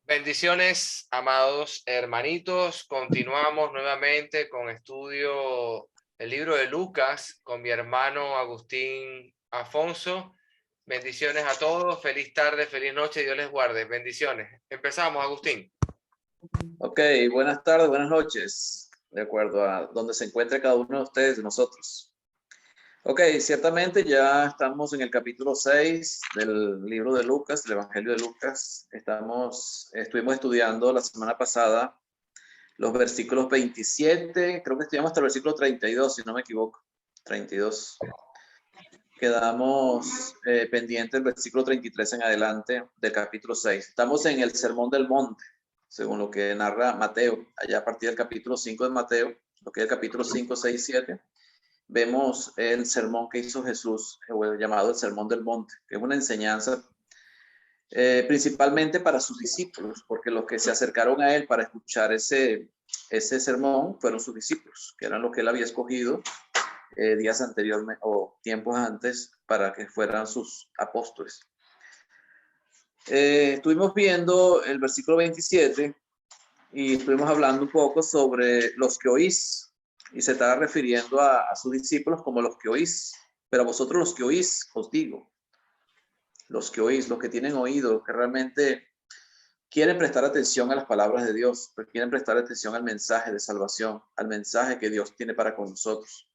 Bendiciones, amados hermanitos. Continuamos nuevamente con estudio del libro de Lucas con mi hermano Agustín Afonso. Bendiciones a todos. Feliz tarde, feliz noche. Dios les guarde. Bendiciones. Empezamos, Agustín. Ok, buenas tardes, buenas noches. De acuerdo a donde se encuentre cada uno de ustedes, de nosotros. Ok, ciertamente ya estamos en el capítulo 6 del libro de Lucas, del Evangelio de Lucas. Estuvimos estudiando la semana pasada los versículos 27, creo que estudiamos hasta el versículo 32, si no me equivoco, 32. Quedamos pendientes del versículo 33 en adelante del capítulo 6. Estamos en el Sermón del Monte, según lo que narra Mateo, allá a partir del capítulo 5 de Mateo, lo que es el capítulo 5, 6, 7. Vemos el sermón que hizo Jesús, llamado el Sermón del Monte, que es una enseñanza principalmente para sus discípulos, porque los que se acercaron a él para escuchar ese sermón fueron sus discípulos, que eran los que él había escogido días anteriormente o tiempos antes para que fueran sus apóstoles. Estuvimos viendo el versículo 27 y estuvimos hablando un poco sobre los que oís. Y se estaba refiriendo a sus discípulos como los que oís. Pero vosotros los que oís, os digo. Los que oís, los que tienen oído, que realmente quieren prestar atención a las palabras de Dios, que quieren prestar atención al mensaje de salvación, al mensaje que Dios tiene para con nosotros.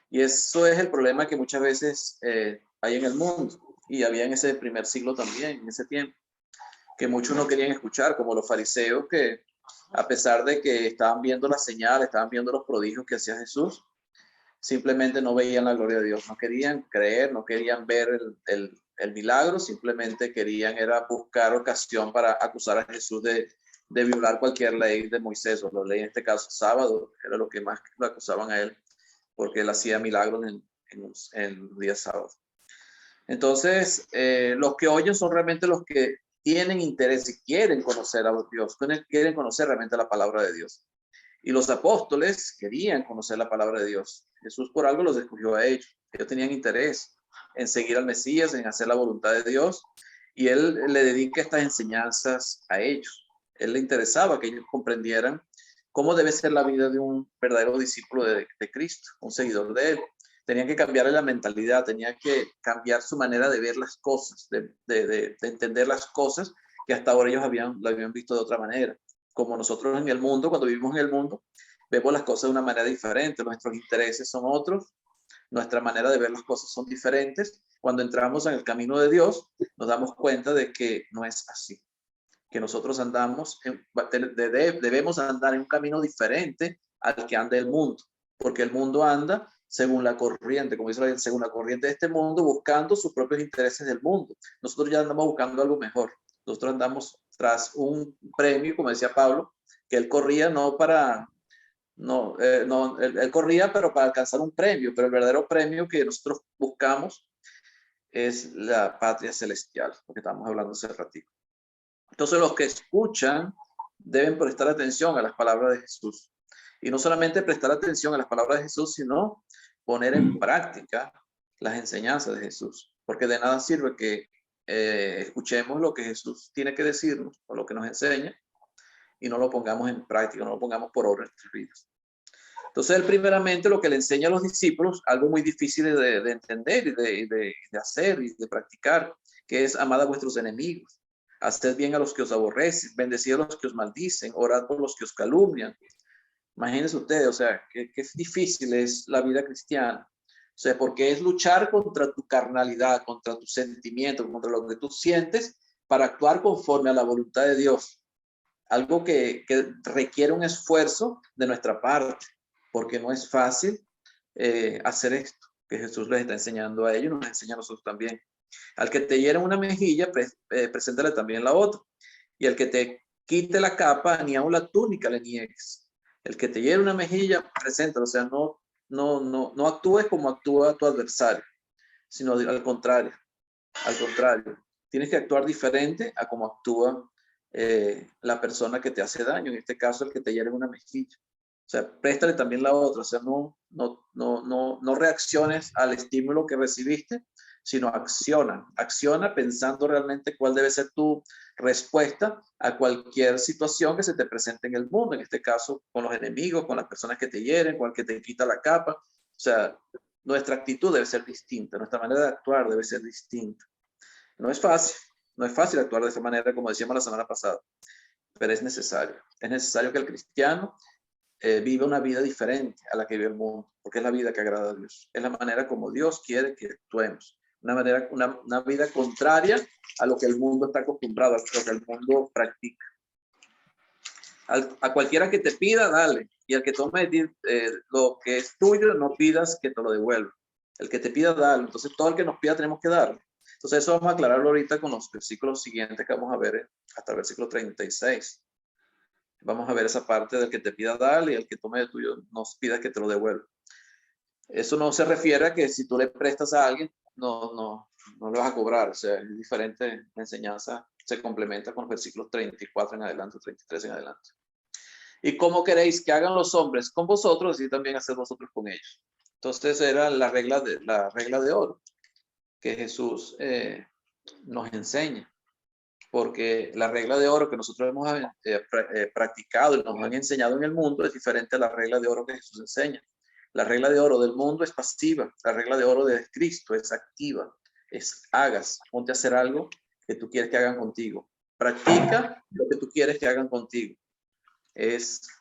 Y eso es el problema que muchas veces hay en el mundo. Y había en ese primer siglo también, en ese tiempo, que muchos no querían escuchar, como los fariseos que a pesar de que estaban viendo las señales, estaban viendo los prodigios que hacía Jesús, simplemente no veían la gloria de Dios, no querían creer, no querían ver el milagro, simplemente querían era buscar ocasión para acusar a Jesús de violar cualquier ley de Moisés, o la ley en este caso sábado, era lo que más lo acusaban a él, porque él hacía milagros en los días sábados. Entonces, los que oyen son realmente los que tienen interés y quieren conocer a Dios, quieren conocer realmente la palabra de Dios. Y los apóstoles querían conocer la palabra de Dios. Jesús por algo los escogió a ellos. Ellos tenían interés en seguir al Mesías, en hacer la voluntad de Dios. Y él le dedica estas enseñanzas a ellos. Él le interesaba que ellos comprendieran cómo debe ser la vida de un verdadero discípulo de Cristo, un seguidor de él. Tenían que cambiarle la mentalidad, tenían que cambiar su manera de ver las cosas, de entender las cosas que hasta ahora ellos lo habían visto de otra manera. Como nosotros en el mundo, cuando vivimos en el mundo, vemos las cosas de una manera diferente, nuestros intereses son otros, nuestra manera de ver las cosas son diferentes. Cuando entramos en el camino de Dios, nos damos cuenta de que no es así, que nosotros debemos andar en un camino diferente al que anda el mundo, porque el mundo anda según la corriente, como dice, según la corriente de este mundo, buscando sus propios intereses del mundo. Nosotros ya andamos buscando algo mejor. Nosotros andamos tras un premio, como decía Pablo, que él corría él corría, pero para alcanzar un premio, pero el verdadero premio que nosotros buscamos es la patria celestial, porque estamos hablando hace ratito. Entonces los que escuchan deben prestar atención a las palabras de Jesús. Y no solamente prestar atención a las palabras de Jesús, sino poner en práctica las enseñanzas de Jesús. Porque de nada sirve que escuchemos lo que Jesús tiene que decirnos o lo que nos enseña y no lo pongamos en práctica, no lo pongamos por obra en nuestras vidas. Entonces, él primeramente lo que le enseña a los discípulos, algo muy difícil de entender y de hacer y de practicar, que es amad a vuestros enemigos, haced bien a los que os aborrecen, bendecid a los que os maldicen, orad por los que os calumnian. Imagínense ustedes, o sea, qué difícil es la vida cristiana. O sea, porque es luchar contra tu carnalidad, contra tus sentimientos, contra lo que tú sientes para actuar conforme a la voluntad de Dios. Algo que requiere un esfuerzo de nuestra parte, porque no es fácil hacer esto que Jesús les está enseñando a ellos, nos enseña a nosotros también. Al que te hiera una mejilla, preséntale también la otra. Y al que te quite la capa, ni aun la túnica le niegues. El que te hiera una mejilla, preséntalo. O sea, no actúes como actúa tu adversario, sino al contrario. Al contrario, tienes que actuar diferente a como actúa la persona que te hace daño. En este caso, el que te hiere una mejilla. O sea, préstale también la otra. O sea, no reacciones al estímulo que recibiste sino acciona. Acciona pensando realmente cuál debe ser tu respuesta a cualquier situación que se te presente en el mundo, en este caso con los enemigos, con las personas que te hieren, con el que te quita la capa. O sea, nuestra actitud debe ser distinta, nuestra manera de actuar debe ser distinta. No es fácil actuar de esa manera, como decíamos la semana pasada, pero es necesario. Es necesario que el cristiano viva una vida diferente a la que vive el mundo, porque es la vida que agrada a Dios. Es la manera como Dios quiere que actuemos. Una vida contraria a lo que el mundo está acostumbrado, a lo que el mundo practica. A cualquiera que te pida, dale. Y al que tome lo que es tuyo, no pidas que te lo devuelva. El que te pida, dale. Entonces, todo el que nos pida, tenemos que darle. Entonces, eso vamos a aclararlo ahorita con los versículos siguientes que vamos a ver hasta el versículo 36. Vamos a ver esa parte del que te pida, dale, y el que tome de tuyo, nos pida que te lo devuelva. Eso no se refiere a que si tú le prestas a alguien, no le vas a cobrar. O sea, es diferente. La enseñanza se complementa con los versículos 34 en adelante, 33 en adelante. ¿Y cómo queréis que hagan los hombres con vosotros y también hacer vosotros con ellos? Entonces era la regla de oro que Jesús nos enseña. Porque la regla de oro que nosotros hemos practicado y nos han enseñado en el mundo es diferente a la regla de oro que Jesús enseña. La regla de oro del mundo es pasiva, la regla de oro de Cristo es activa, es hagas, ponte a hacer algo que tú quieres que hagan contigo. Practica lo que tú quieres que hagan contigo.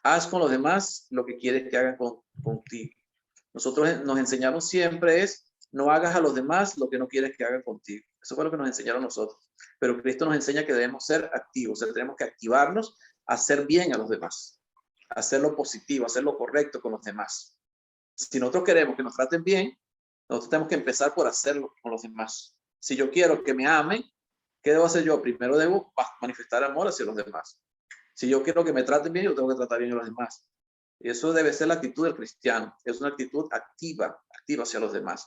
Haz con los demás lo que quieres que hagan contigo. Nosotros nos enseñamos siempre no hagas a los demás lo que no quieres que hagan contigo. Eso fue lo que nos enseñaron nosotros. Pero Cristo nos enseña que debemos ser activos, o sea, tenemos que activarnos a hacer bien a los demás, a hacer lo positivo, a hacer lo correcto con los demás. Si nosotros queremos que nos traten bien, nosotros tenemos que empezar por hacerlo con los demás. Si yo quiero que me amen, ¿qué debo hacer yo? Primero debo manifestar amor hacia los demás. Si yo quiero que me traten bien, yo tengo que tratar bien a los demás. Y eso debe ser la actitud del cristiano. Es una actitud activa hacia los demás.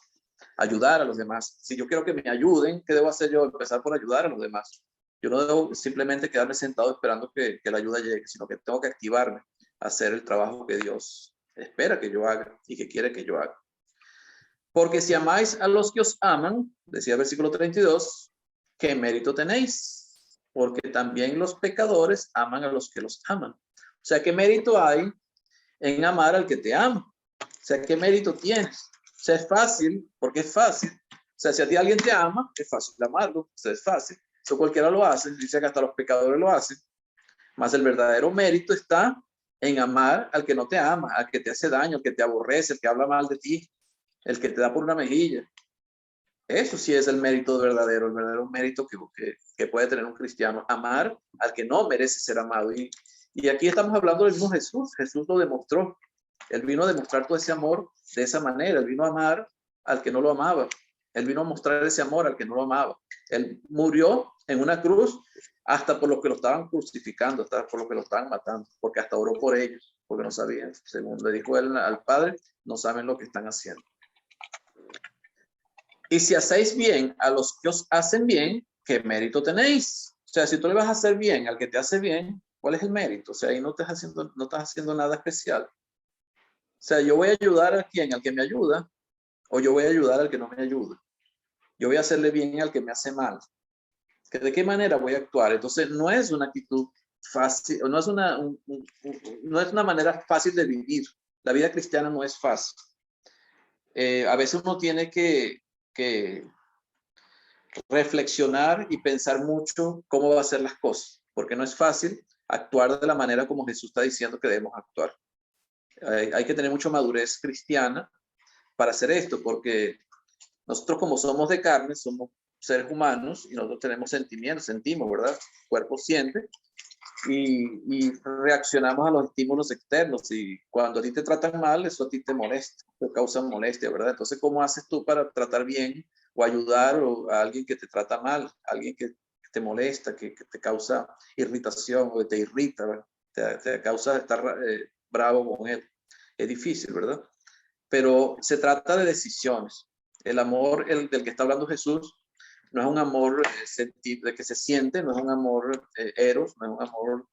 Ayudar a los demás. Si yo quiero que me ayuden, ¿qué debo hacer yo? Empezar por ayudar a los demás. Yo no debo simplemente quedarme sentado esperando que la ayuda llegue, sino que tengo que activarme a hacer el trabajo que Dios espera que yo haga y que quiere que yo haga. Porque si amáis a los que os aman, decía el versículo 32, ¿qué mérito tenéis? Porque también los pecadores aman a los que los aman. O sea, ¿qué mérito hay en amar al que te ama? O sea, ¿qué mérito tienes? O sea, es fácil, porque es fácil. O sea, si a ti alguien te ama, es fácil amarlo. O sea, es fácil. Eso cualquiera lo hace. Dice que hasta los pecadores lo hacen. Más el verdadero mérito está en amar al que no te ama, al que te hace daño, al que te aborrece, el que habla mal de ti, el que te da por una mejilla. Eso sí es el mérito verdadero, el verdadero mérito que puede tener un cristiano. Amar al que no merece ser amado. Y aquí estamos hablando del mismo Jesús. Jesús lo demostró. Él vino a demostrar todo ese amor de esa manera. Él vino a amar al que no lo amaba. Él vino a mostrar ese amor al que no lo amaba. Él murió en una cruz hasta por los que lo estaban crucificando, hasta por los que lo estaban matando, porque hasta oró por ellos, porque no sabían. Según le dijo él al Padre, no saben lo que están haciendo. Y si hacéis bien a los que os hacen bien, ¿qué mérito tenéis? O sea, si tú le vas a hacer bien al que te hace bien, ¿cuál es el mérito? O sea, ahí no estás haciendo nada especial. O sea, yo voy a ayudar a quien, al que me ayuda, o yo voy a ayudar al que no me ayuda. Yo voy a hacerle bien al que me hace mal. ¿De qué manera voy a actuar? Entonces, no es una actitud fácil, no es una manera fácil de vivir. La vida cristiana no es fácil. A veces uno tiene que reflexionar y pensar mucho cómo va a ser las cosas, porque no es fácil actuar de la manera como Jesús está diciendo que debemos actuar. Hay que tener mucha madurez cristiana para hacer esto, porque nosotros como somos de carne, somos seres humanos y nosotros tenemos sentimientos, sentimos, ¿verdad? El cuerpo siente y reaccionamos a los estímulos externos y cuando a ti te tratan mal, eso a ti te molesta, te causa molestia, ¿verdad? Entonces, ¿cómo haces tú para tratar bien o ayudar a alguien que te trata mal, alguien que te molesta, que te causa irritación o que te irrita, ¿verdad? Te causa estar bravo con él? Es difícil, ¿verdad? Pero se trata de decisiones. El amor del que está hablando Jesús no es un amor de que se siente, no es un amor eros, no es un amor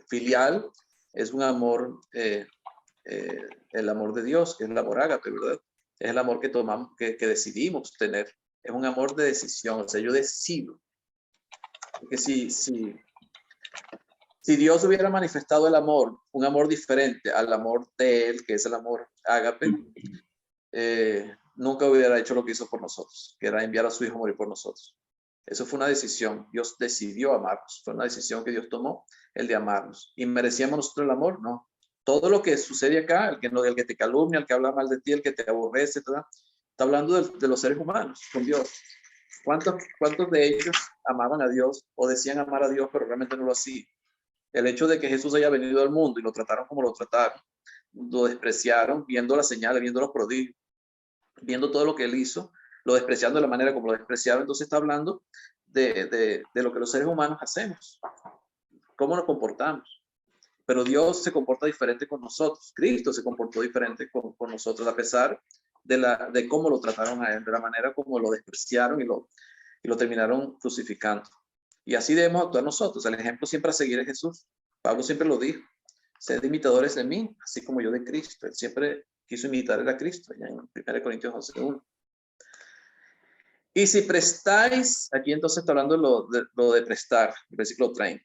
filial, es un amor, el amor de Dios, que es el amor ágape, ¿verdad? Es el amor que tomamos, que decidimos tener. Es un amor de decisión, o sea, yo decido. Porque si Dios hubiera manifestado el amor, un amor diferente al amor de Él, que es el amor ágape, nunca hubiera hecho lo que hizo por nosotros, que era enviar a su Hijo a morir por nosotros. Eso fue una decisión. Dios decidió amarnos. Fue una decisión que Dios tomó, el de amarnos. ¿Y merecíamos nosotros el amor? No. Todo lo que sucede acá, el que te calumnia, el que habla mal de ti, el que te aborrece, está hablando de los seres humanos con Dios. ¿Cuántos de ellos amaban a Dios o decían amar a Dios, pero realmente no lo hacían? El hecho de que Jesús haya venido al mundo y lo trataron como lo trataron, lo despreciaron, viendo las señales, viendo los prodigios, viendo todo lo que él hizo, lo despreciando de la manera como lo despreciaron. Entonces está hablando de lo que los seres humanos hacemos, cómo nos comportamos. Pero Dios se comporta diferente con nosotros. Cristo se comportó diferente con nosotros, a pesar de cómo lo trataron a él, de la manera como lo despreciaron y lo terminaron crucificando. Y así debemos actuar nosotros. El ejemplo siempre a seguir es Jesús. Pablo siempre lo dijo: sed imitadores de mí, así como yo de Cristo. Él siempre quiso imitar a Cristo, allá en 1 Corintios 11:1. Y si prestáis, aquí entonces está hablando de lo de prestar, el versículo 30.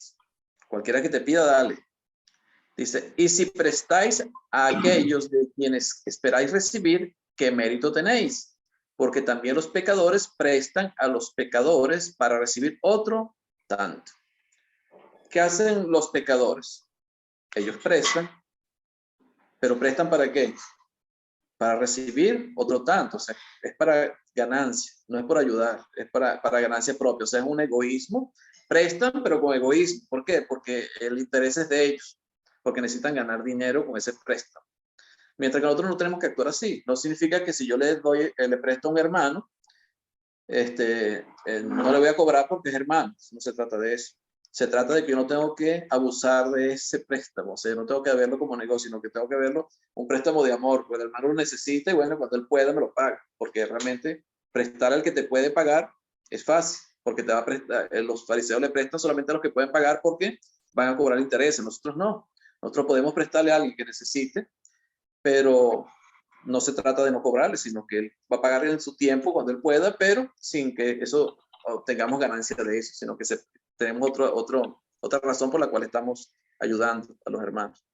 Cualquiera que te pida, dale. Dice, y si prestáis a aquellos de quienes esperáis recibir, ¿qué mérito tenéis? Porque también los pecadores prestan a los pecadores para recibir otro tanto. ¿Qué hacen los pecadores? Ellos prestan, pero prestan ¿para qué? Para recibir otro tanto. O sea, es para ganancia, no es por ayudar, es para ganancia propia. O sea, es un egoísmo. Prestan, pero con egoísmo. ¿Por qué? Porque el interés es de ellos, porque necesitan ganar dinero con ese préstamo. Mientras que nosotros no tenemos que actuar así. No significa que si yo le presto a un hermano, no le voy a cobrar porque es hermano. No se trata de eso. Se trata de que yo no tengo que abusar de ese préstamo. O sea, no tengo que verlo como negocio, sino que tengo que verlo un préstamo de amor. Pues el hermano lo necesita y bueno, cuando él pueda me lo paga. Porque realmente prestar al que te puede pagar es fácil. Porque te va a prestar, los fariseos le prestan solamente a los que pueden pagar porque van a cobrar intereses. Nosotros no. Nosotros podemos prestarle a alguien que necesite, pero no se trata de no cobrarle, sino que él va a pagar en su tiempo cuando él pueda, pero sin que eso obtengamos ganancia de eso, sino que tenemos otra razón por la cual estamos ayudando a los hermanos.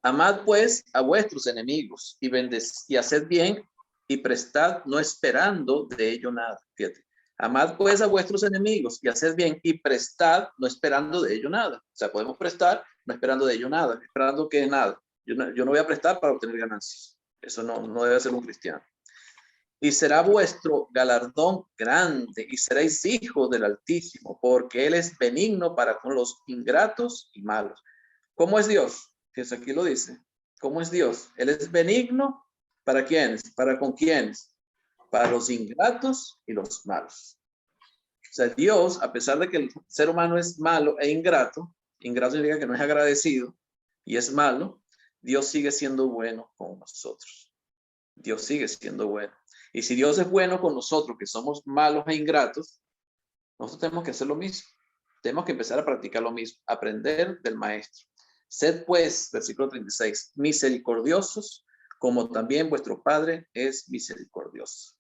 Amad pues a vuestros enemigos y haced bien y prestad no esperando de ello nada. Fíjate. Amad pues a vuestros enemigos y haced bien y prestad no esperando de ello nada. O sea, podemos prestar no esperando de ello nada, esperando que nada. Yo no voy a prestar para obtener ganancias. Eso no debe ser un cristiano. Y será vuestro galardón grande y seréis hijos del Altísimo, porque Él es benigno para con los ingratos y malos. ¿Cómo es Dios? Que aquí lo dice. ¿Cómo es Dios? Él es benigno ¿para quiénes? ¿Para con quiénes? Para los ingratos y los malos. O sea, Dios, a pesar de que el ser humano es malo e ingrato significa que no es agradecido y es malo, Dios sigue siendo bueno con nosotros. Dios sigue siendo bueno. Y si Dios es bueno con nosotros, que somos malos e ingratos, nosotros tenemos que hacer lo mismo. Tenemos que empezar a practicar lo mismo, aprender del maestro. Sed pues, versículo 36, misericordiosos, como también vuestro Padre es misericordioso.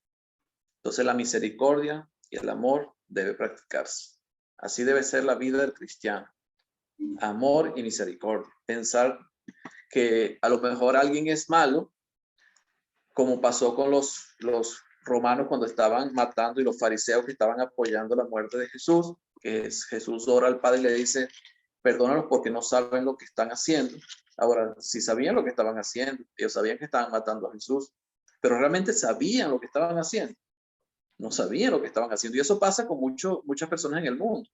Entonces la misericordia y el amor debe practicarse. Así debe ser la vida del cristiano. Amor y misericordia. Pensar que a lo mejor alguien es malo, como pasó con los romanos cuando estaban matando y los fariseos que estaban apoyando la muerte de Jesús, que Jesús ora al Padre y le dice, perdónalos porque no saben lo que están haciendo. Ahora, si sabían lo que estaban haciendo, ellos sabían que estaban matando a Jesús, pero realmente sabían lo que estaban haciendo. No sabían lo que estaban haciendo. Y eso pasa con muchas personas en el mundo.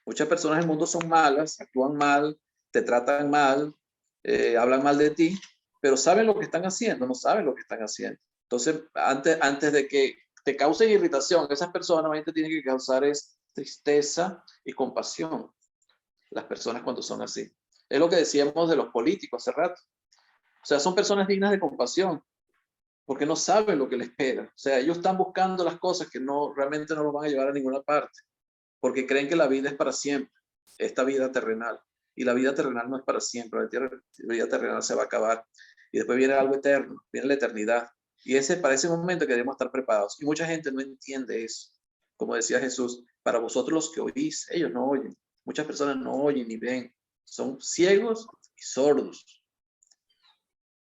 Muchas personas en el mundo son malas, actúan mal, te tratan mal, hablan mal de ti, pero saben lo que están haciendo, no saben lo que están haciendo. Entonces, antes de que te causen irritación, esas personas te tienen que causar es tristeza y compasión. Las personas cuando son así. Es lo que decíamos de los políticos hace rato. O sea, son personas dignas de compasión, porque no saben lo que les espera. O sea, ellos están buscando las cosas que realmente no los van a llevar a ninguna parte, porque creen que la vida es para siempre, esta vida terrenal. Y la vida terrenal no es para siempre, la vida terrenal se va a acabar. Y después viene algo eterno, viene la eternidad. Y para ese momento que debemos estar preparados. Y mucha gente no entiende eso. Como decía Jesús, para vosotros los que oís, ellos no oyen. Muchas personas no oyen ni ven. Son ciegos y sordos.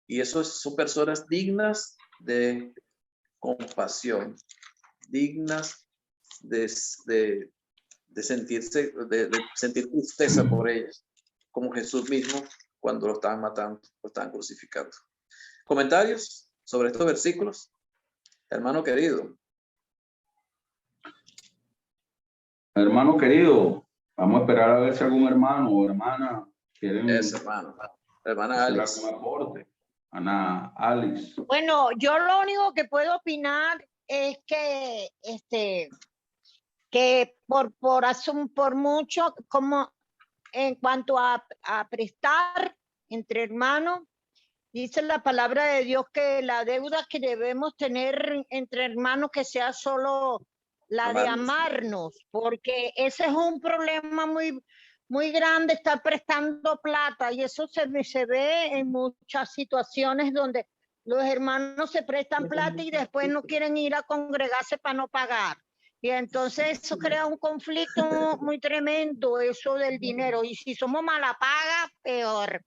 Y son personas dignas de compasión, dignas de sentir tristeza por ellas, como Jesús mismo cuando lo estaban matando, lo estaban crucificando. ¿Comentarios sobre estos versículos? Hermano querido. Hermano querido, vamos a esperar a ver si algún hermano o hermana quieren hermana hacer Alice. algún aporte. Ana Alice. Bueno, yo lo único que puedo opinar es que por mucho, como en cuanto a prestar entre hermanos, dice la palabra de Dios que la deuda que debemos tener entre hermanos que sea solo la de amarnos, porque ese es un problema muy grande, estar prestando plata, y eso se ve en muchas situaciones donde los hermanos se prestan plata y después no quieren ir a congregarse para no pagar. Y entonces eso crea un conflicto muy tremendo, eso del dinero. Y si somos mala paga, peor.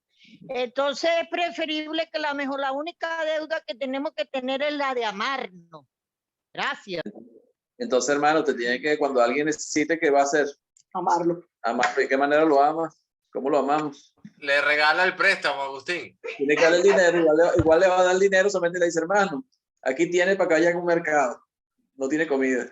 Entonces es preferible que la única deuda que tenemos que tener es la de amarnos. Gracias. Entonces, hermano, te tiene que, cuando alguien necesite, ¿qué va a hacer? Amarlo. Amarlo. ¿De qué manera lo amas? ¿Cómo lo amamos? Le regala el préstamo, Agustín. Tiene que darle el dinero, igual le va a dar el dinero, solamente le dice, hermano, aquí tiene para que vaya a un mercado. No tiene comida.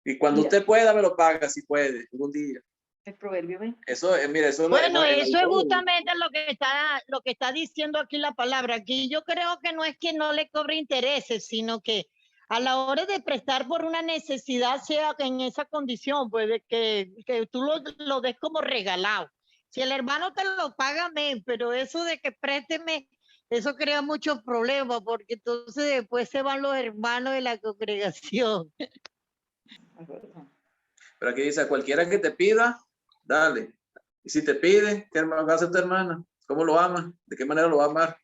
Y cuando usted pueda, me lo paga, si puede, algún día. El proverbio 20. Eso, mira, eso bueno, eso es justamente lo que está diciendo aquí la palabra. Aquí yo creo que no es que no le cobre intereses, sino que a la hora de prestar por una necesidad, sea en esa condición, pues que tú lo des como regalado. Si el hermano te lo paga, pero eso de que présteme, eso crea muchos problemas, porque entonces después se van los hermanos de la congregación. Pero aquí dice, a cualquiera que te pida, dale. Y si te pide, ¿qué hermano va a hacer tu hermana? ¿Cómo lo ama? ¿De qué manera lo va a amar?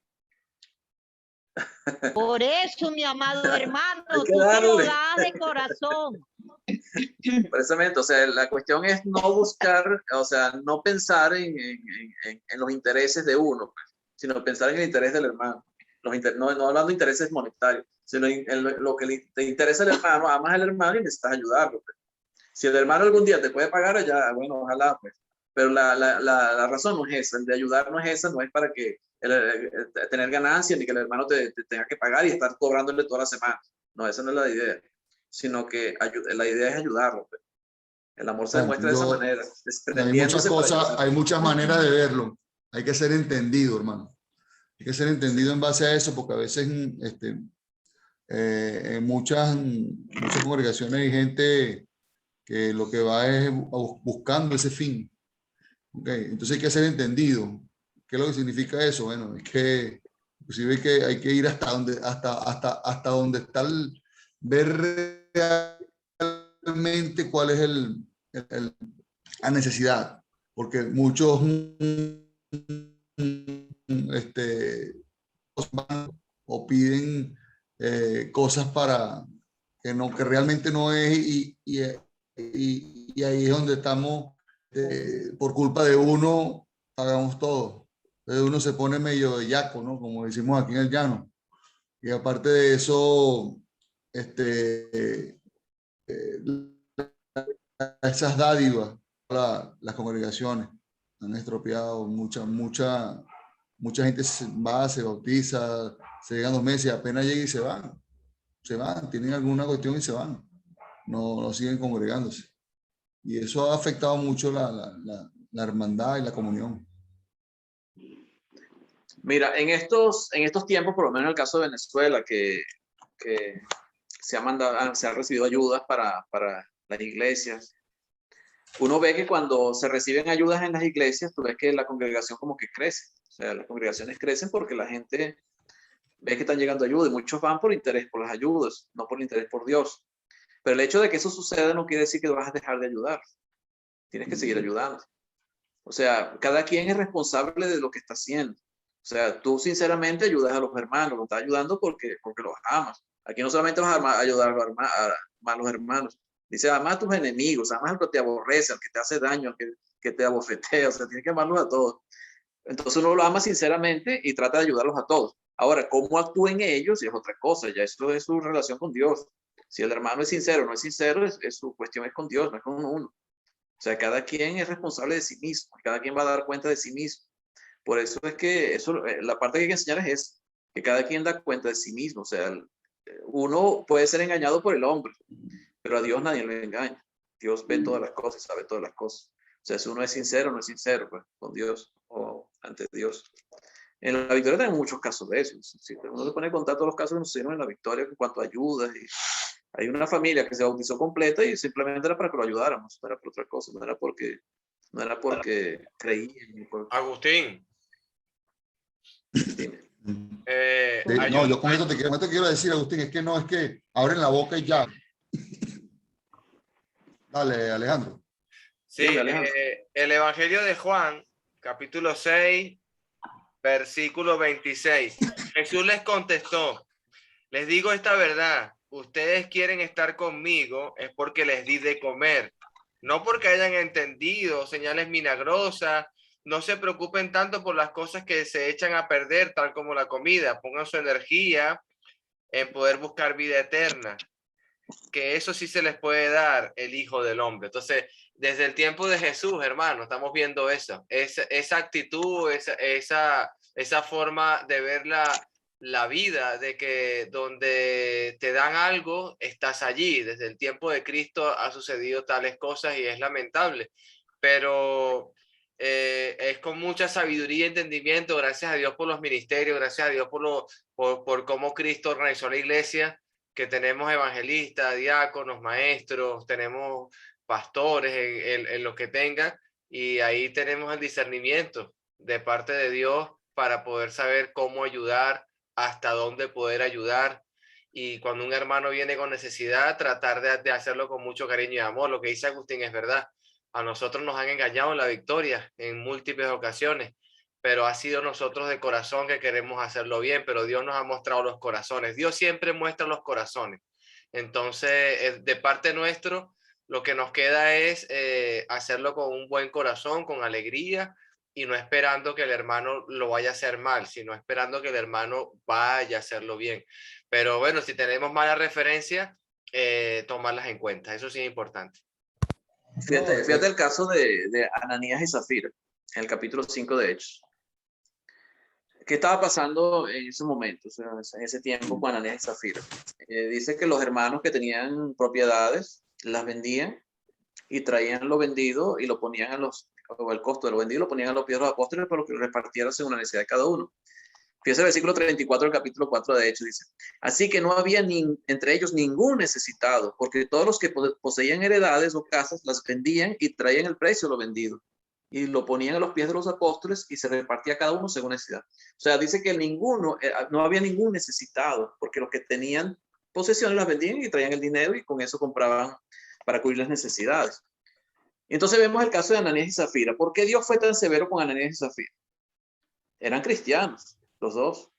Por eso, mi amado hermano, tú te lo das de corazón. Precisamente, o sea, la cuestión es no buscar, o sea, no pensar en los intereses de uno, pues, sino pensar en el interés del hermano. No hablando de intereses monetarios, sino lo que te interesa al hermano, amas al hermano y necesitas ayudarlo. Pues. Si el hermano algún día te puede pagar, ya, bueno, ojalá, pues. Pero la razón no es esa, el de ayudar no es esa, no es para que tener ganancias ni que el hermano te tenga que pagar y estar cobrándole toda la semana. No, esa no es la idea, sino que la idea es ayudarlo. Pues. El amor se demuestra de esa manera. Hay muchas maneras de verlo. Hay que ser entendido, hermano. Hay que ser entendido en base a eso, porque a veces en muchas congregaciones hay gente que lo que va es buscando ese fin. Okay. Entonces hay que ser entendido. ¿Qué es lo que significa eso? Bueno, es que inclusive que hay que ir hasta donde está ver realmente cuál es la necesidad, porque muchos o piden cosas para que realmente no es, y ahí es donde estamos, por culpa de uno pagamos todo. Entonces uno se pone medio de yaco, ¿no? Como decimos aquí en el llano. Y aparte de eso, esas dádivas para las congregaciones han estropeado mucha gente se bautiza, se llegan 2 meses, apenas llegan y se van, tienen alguna cuestión y se van, no siguen congregándose. Y eso ha afectado mucho la hermandad y la comunión. Mira, en estos tiempos, por lo menos en el caso de Venezuela, que se ha recibido ayudas para las iglesias, uno ve que cuando se reciben ayudas en las iglesias, tú ves que la congregación como que crece. O sea, las congregaciones crecen porque la gente ve que están llegando ayudas y muchos van por interés por las ayudas, no por interés por Dios. Pero el hecho de que eso suceda no quiere decir que vas a dejar de ayudar. Tienes que seguir ayudando. O sea, cada quien es responsable de lo que está haciendo. sea, tú sinceramente ayudas a los hermanos, los estás ayudando porque los amas. Aquí no solamente vas a ayudar a los hermanos, dice, ama a tus enemigos, ama al que te aborrece, al que te hace daño, al que te abofetea, o sea, tienes que amarlos a todos. Entonces uno lo ama sinceramente y trata de ayudarlos a todos. Ahora, cómo actúen ellos es otra cosa, ya esto es su relación con Dios. Si el hermano es sincero o no es sincero, su cuestión es con Dios, no es con uno. O sea, cada quien es responsable de sí mismo, cada quien va a dar cuenta de sí mismo. Por eso es que la parte que hay que enseñar es que cada quien da cuenta de sí mismo. O sea, uno puede ser engañado por el hombre, pero a Dios nadie lo engaña. Dios ve todas las cosas, sabe todas las cosas. O sea, si uno es sincero o no es sincero, pues, con Dios o ante Dios. En la Victoria tenemos muchos casos de eso. Si uno se pone en contacto con los casos que nos hicieron en la Victoria en cuanto a ayudas. Y hay una familia que se bautizó completa y simplemente era para que lo ayudáramos, no era por otra cosa, no era porque creían. Agustín. Dime. No, yo con esto te quiero decir, Agustín, es que abren la boca y ya. Dale, Alejandro. Sí, Dime, Alejandro. el Evangelio de Juan, capítulo 6, versículo 26. Jesús les contestó, les digo esta verdad, ustedes quieren estar conmigo es porque les di de comer, no porque hayan entendido señales milagrosas. No se preocupen tanto por las cosas que se echan a perder, tal como la comida. Pongan su energía en poder buscar vida eterna, que eso sí se les puede dar el Hijo del Hombre. Entonces, desde el tiempo de Jesús, hermano, estamos viendo eso, esa actitud, esa forma de ver la vida, de que donde te dan algo, estás allí. Desde el tiempo de Cristo ha sucedido tales cosas y es lamentable, pero es con mucha sabiduría y entendimiento, gracias a Dios por los ministerios, gracias a Dios por cómo Cristo organizó la iglesia, que tenemos evangelistas, diáconos, maestros, tenemos pastores en lo que tengan, y ahí tenemos el discernimiento de parte de Dios para poder saber cómo ayudar, hasta dónde poder ayudar, y cuando un hermano viene con necesidad, tratar de hacerlo con mucho cariño y amor. Lo que dice Agustín es verdad. A nosotros nos han engañado en la Victoria en múltiples ocasiones, pero ha sido nosotros de corazón que queremos hacerlo bien, pero Dios nos ha mostrado los corazones. Dios siempre muestra los corazones. Entonces, de parte nuestro, lo que nos queda es hacerlo con un buen corazón, con alegría, y no esperando que el hermano lo vaya a hacer mal, sino esperando que el hermano vaya a hacerlo bien. Pero bueno, si tenemos mala referencia, tomarlas en cuenta. Eso sí es importante. Fíjate el caso de Ananías y Zafira, en el capítulo 5 de Hechos. ¿Qué estaba pasando en ese momento, o sea, en ese tiempo con Ananías y Zafira? Dice que los hermanos que tenían propiedades las vendían y traían lo vendido y lo ponían el costo de lo vendido lo ponían a los pies de los apóstoles para que lo repartieran según la necesidad de cada uno. Fíjese el versículo 34 del capítulo 4 de Hechos, dice, así que no había entre ellos ningún necesitado, porque todos los que poseían heredades o casas las vendían y traían el precio de lo vendido y lo ponían a los pies de los apóstoles y se repartía cada uno según necesidad. O sea, dice que no había ningún necesitado, porque los que tenían posesiones las vendían y traían el dinero y con eso compraban para cubrir las necesidades. Entonces vemos el caso de Ananías y Zafira. ¿Por qué Dios fue tan severo con Ananías y Zafira? Eran cristianos, los dos,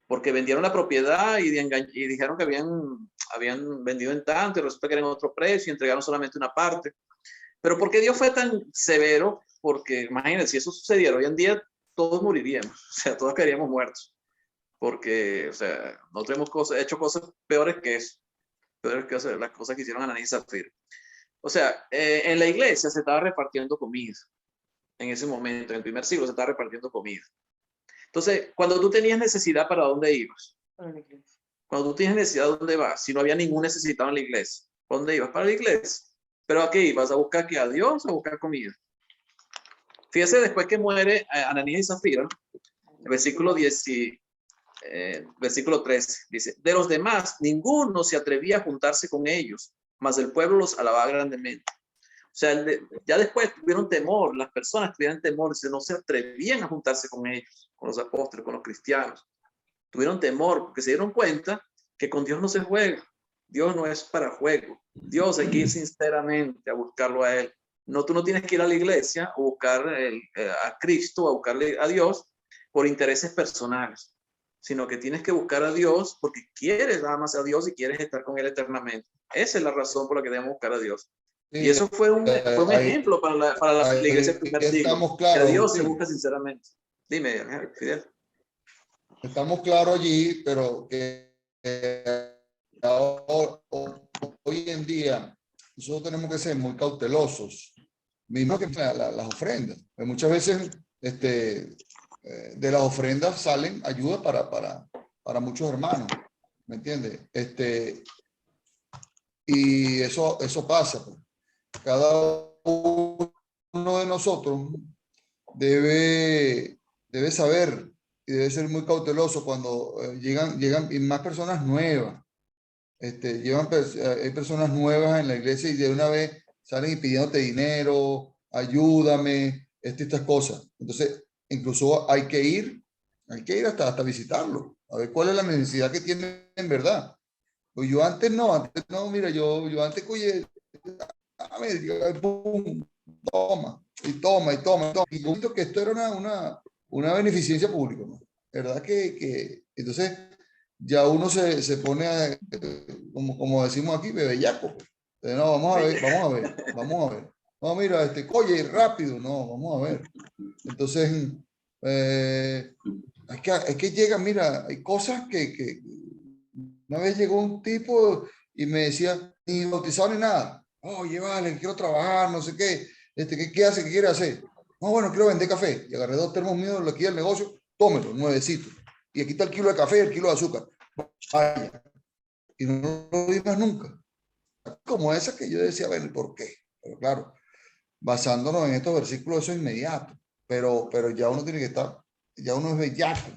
porque vendieron la propiedad y dijeron que habían vendido en tanto y resulta que era en otro precio y entregaron solamente una parte. Pero ¿por qué Dios fue tan severo? Porque imagínense, si eso sucediera hoy en día, todos moriríamos, o sea, todos quedaríamos muertos, porque, o sea, nosotros hemos hecho cosas peores que eso, peores que las cosas que hicieron Ananías y Zafira. O sea, en la iglesia se estaba repartiendo comida, en ese momento, en el primer siglo se estaba repartiendo comida. Entonces, cuando tú tenías necesidad, ¿para dónde ibas? Cuando tú tienes necesidad, ¿dónde vas? Si no había ningún necesitado en la iglesia, ¿dónde ibas? Para la iglesia. ¿Pero a qué ibas? ¿A buscar qué? ¿A Dios o a buscar comida? Fíjese, después que muere Ananías y Zafira, el versículo 13, dice, de los demás, ninguno se atrevía a juntarse con ellos, mas el pueblo los alababa grandemente. O sea, ya después tuvieron temor, las personas tuvieron temor, no se atrevían a juntarse con ellos, con los apóstoles, con los cristianos. Tuvieron temor porque se dieron cuenta que con Dios no se juega. Dios no es para juego. Dios hay que ir sinceramente a buscarlo a Él. No, tú no tienes que ir a la iglesia a buscar a Cristo, a buscarle a Dios por intereses personales, sino que tienes que buscar a Dios porque quieres amas a Dios y quieres estar con Él eternamente. Esa es la razón por la que debemos buscar a Dios. Y eso fue un ejemplo para la iglesia del primer siglo. Estamos Que a claros, Dios se sí. busca sinceramente. Dime, Fidel. Estamos claros allí, pero que ahora, hoy en día nosotros tenemos que ser muy cautelosos, mismo que las ofrendas. Pues muchas veces de las ofrendas salen ayuda para muchos hermanos, ¿me entiendes? Y eso pasa. Pues. Cada uno de nosotros debe saber y debe ser muy cauteloso cuando llegan y más personas nuevas. Hay personas nuevas en la iglesia y de una vez salen y pidiéndote dinero, ayúdame, estas cosas. Entonces, incluso hay que ir hasta visitarlo, a ver cuál es la necesidad que tienen en verdad. Pues yo antes no, mira, yo antes, oye, pum, toma, y toma. Y yo siento que esto era una beneficencia pública, ¿no? ¿Verdad? Que entonces ya uno se pone, como decimos aquí, bebellaco. Entonces, no, vamos a ver. No, mira, oye, rápido, no, vamos a ver. Entonces, es que llega, mira, hay cosas que una vez llegó un tipo y me decía, ni bautizado ni nada. Oye, vale, quiero trabajar, no sé qué. ¿Qué hace? ¿Qué quiere hacer? No, bueno, quiero vender café. Y agarré 2 termos míos aquí del negocio, tómelo, nuevecito. Y aquí está el kilo de café y el kilo de azúcar. Vaya. Y no lo vi más nunca. Como esa que yo decía, bueno, ¿por qué? Pero claro, basándonos en estos versículos, eso es inmediato. Pero ya uno tiene que estar, ya uno es bellaco.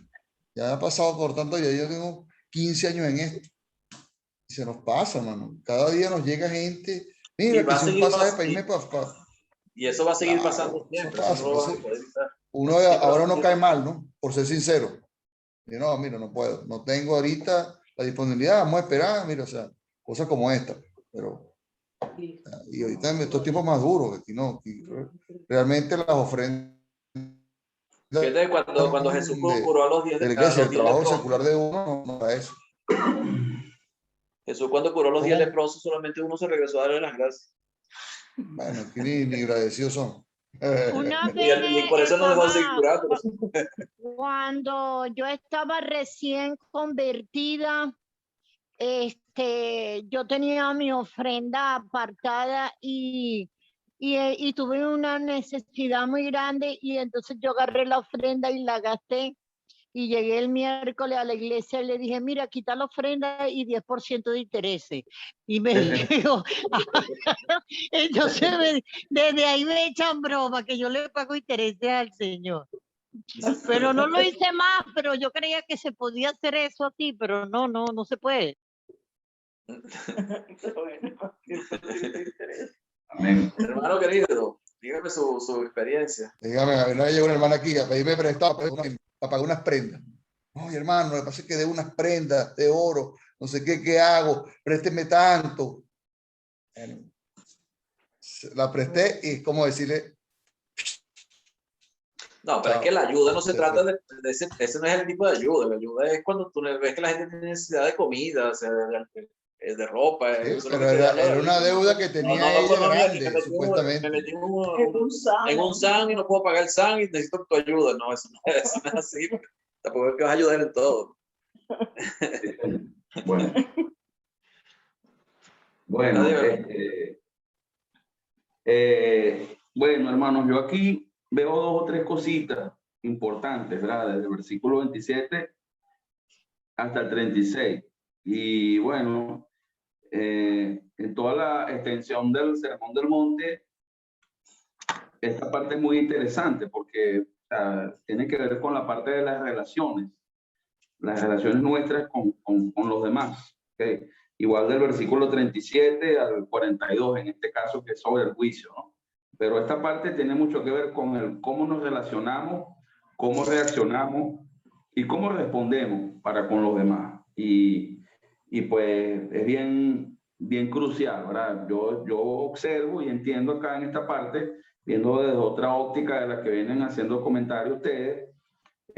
Ya ha pasado por tanto, ya yo tengo 15 años en esto. Y se nos pasa, mano. Cada día nos llega gente. Mira, que si un pasaje para irme para... Y eso va a seguir pasando siempre. Eso pasa. Uno ahora no cae mal, ¿no? Por ser sincero. Y no, mira, no puedo. No tengo ahorita la disponibilidad. Vamos a esperar. Mira, o sea, cosas como esta. Pero... Y ahorita en estos tiempos más duros, aquí no. Aquí, realmente las ofrendas... Cuando Jesús curó a los 10 de la iglesia, el trabajo secular de uno no da eso. Jesús cuando curó a los 10 leprosos, solamente uno se regresó a darle las gracias. Bueno, aquí ni agradecidos son. Una vez y por eso no dejó de seguir curando. Cuando yo estaba recién convertida, yo tenía mi ofrenda apartada y tuve una necesidad muy grande y entonces yo agarré la ofrenda y la gasté. Y llegué el miércoles a la iglesia y le dije, mira, quita la ofrenda y 10% de intereses. Y me dijo, entonces desde ahí me echan broma, que yo le pago intereses al Señor. Pero no lo hice más, pero yo creía que se podía hacer eso aquí, pero no se puede. Amén. Hermano querido, dígame su experiencia. Dígame, a ver, no llegó una hermana aquí a pedirme prestado para pagar unas prendas. Oye, hermano, lo que pasa es que debo unas prendas de oro, no sé qué hago, présteme tanto. La presté y es como decirle... No, pero es que la ayuda no se trata de ese no es el tipo de ayuda. La ayuda es cuando tú ves que la gente tiene necesidad de comida, o sea, de ropa. Sí, pero era una deuda que tenía ella grande, supuestamente. Me metí en un SAN y no puedo pagar el SAN y necesito tu ayuda. No, eso no es así. Tampoco es que vas a ayudar en todo. Bueno, bueno, hermanos, yo aquí veo 2 o 3 cositas importantes, ¿verdad? Desde el versículo 27 hasta el 36. Y bueno, en toda la extensión del Sermón del Monte, esta parte es muy interesante porque tiene que ver con la parte de las relaciones nuestras con los demás. ¿Okay? Igual del versículo 37 al 42, en este caso, que es sobre el juicio, ¿no? Pero esta parte tiene mucho que ver con el cómo nos relacionamos, cómo reaccionamos y cómo respondemos para con los demás. Y pues es bien crucial, ¿verdad? Yo observo y entiendo acá en esta parte, viendo desde otra óptica de la que vienen haciendo comentarios ustedes,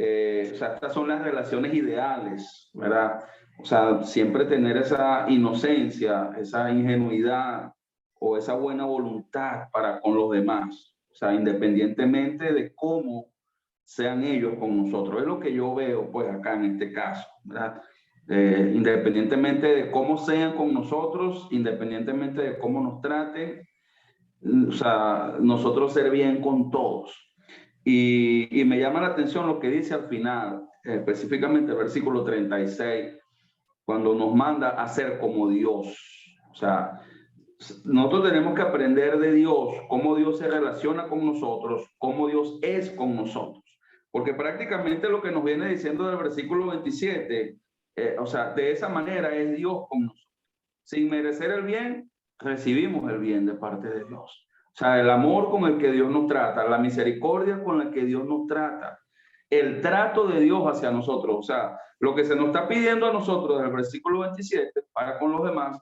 O sea, estas son las relaciones ideales, ¿verdad? O sea, siempre tener esa inocencia, esa ingenuidad o esa buena voluntad para con los demás. O sea, independientemente de cómo sean ellos con nosotros. Es lo que yo veo, pues, acá en este caso, ¿verdad? Independientemente de cómo sean con nosotros, independientemente de cómo nos traten, o sea, nosotros ser bien con todos. Y me llama la atención lo que dice al final, específicamente el versículo 36, cuando nos manda a ser como Dios. O sea, nosotros tenemos que aprender de Dios, cómo Dios se relaciona con nosotros, cómo Dios es con nosotros. Porque prácticamente lo que nos viene diciendo del versículo 27, o sea, de esa manera es Dios con nosotros. Sin merecer el bien, recibimos el bien de parte de Dios. O sea, el amor con el que Dios nos trata, la misericordia con la que Dios nos trata, el trato de Dios hacia nosotros. O sea, lo que se nos está pidiendo a nosotros del versículo 27 para con los demás